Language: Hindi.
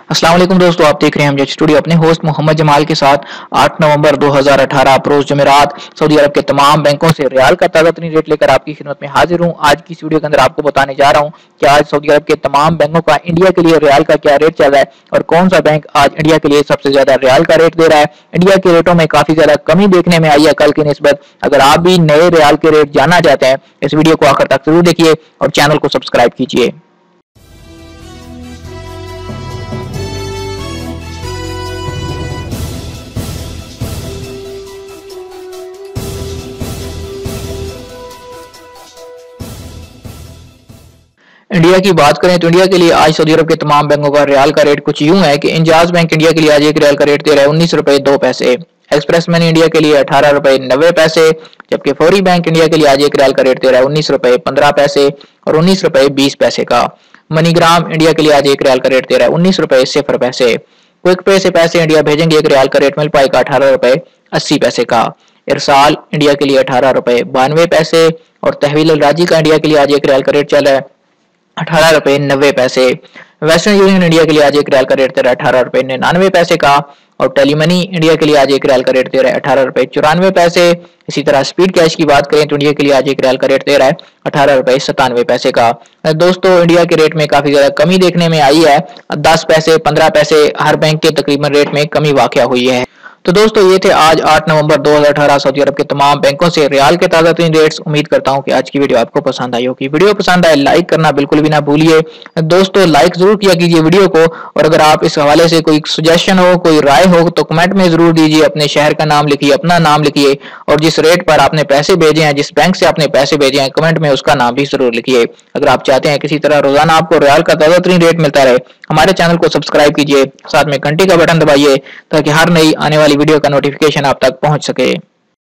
अस्सलाम वालेकुम दोस्तों, आप देख रहे हैं हम जज स्टूडियो अपने होस्ट मोहम्मद जमाल के साथ। 8 नवंबर 2018 रोज जुमेरात सऊदी अरब के तमाम बैंकों से रियाल का ताज़ा तरीन रेट लेकर आपकी खिदमत में हाजिर हूं। आज की इस वीडियो के अंदर आपको बताने जा रहा हूं कि आज सऊदी अरब के तमाम बैंकों का इंडिया के लिए रियाल का क्या रेट चल रहा है और कौन सा बैंक आज इंडिया के लिए सबसे ज्यादा रियाल का रेट दे रहा है। इंडिया के रेटों में काफी ज्यादा कमी देखने में आई है कल की निस्बत। अगर आप भी नए रियाल के रेट जानना चाहते हैं, इस वीडियो को आखिर तक जरूर देखिए और चैनल को सब्सक्राइब कीजिए। इंडिया की बात करें तो इंडिया के लिए आज सऊदी अरब के तमाम बैंकों का रियाल का रेट कुछ यूं है कि इंजाज बैंक इंडिया के लिए आज एक रियाल का रेट दे रहा है 19 रुपए 2 पैसे। एक्सप्रेस मनी इंडिया के लिए 18 रुपए 90 पैसे, जबकि फौरी बैंक इंडिया के लिए आज एक रियाल का रेट दे रहा है 19 रुपए 15 पैसे और 19 रुपए 20 पैसे का। मनीग्राम इंडिया के लिए आज एक रियाल का रेट दे रहा है 19 रुपए 0 पैसे। क्विक पे से पैसे इंडिया भेजेंगे एक रियाल का रेट मिल पाएगा 18 रुपए 80 पैसे का। इरसाल इंडिया के लिए 18 रुपए 92 पैसे और तहवील राजी का इंडिया के लिए आज एक रियाल का रेट चल रहा है 18 रुपए 90 पैसे। वेस्टर्न यूनियन इंडिया के लिए आज एक रियाल का रेट दे रहा है 18 रुपए 99 पैसे का और टेलीमनी इंडिया के लिए आज एक रियाल का रेट दे रहा है 18 रुपए 94 पैसे। इसी तरह स्पीड कैश की बात करें तो इंडिया के लिए आज एक रियाल का रेट दे रहा है 18 रुपए 97 पैसे का। दोस्तों, इंडिया के रेट में काफी ज्यादा कमी देखने में आई है। 10 पैसे 15 पैसे हर बैंक के तकरीबन रेट में कमी वाकया हुई है। तो दोस्तों, ये थे आज 8 नवंबर 2018 सऊदी अरब के तमाम बैंकों से रियाल के ताज़ा तरीन रेट्स। उम्मीद करता हूं कि आज की वीडियो आपको पसंद आई होगी। वीडियो पसंद आए लाइक करना बिल्कुल भी ना भूलिए दोस्तों, लाइक जरूर किया कीजिए वीडियो को। और अगर आप इस हवाले से कोई सजेशन हो, कोई राय हो तो कमेंट में जरूर दीजिए। अपने शहर का नाम लिखिए, अपना नाम लिखिए और जिस रेट पर आपने पैसे भेजे हैं, जिस बैंक से आपने पैसे भेजे हैं, कमेंट में उसका नाम भी जरूर लिखिए। अगर आप चाहते हैं किसी तरह रोजाना आपको रियाल का ताज़ा तरीन रेट मिलता रहे, हमारे चैनल को सब्सक्राइब कीजिए, साथ में घंटी का बटन दबाइए ताकि हर नई आने वाली वीडियो का नोटिफिकेशन आप तक पहुंच सके।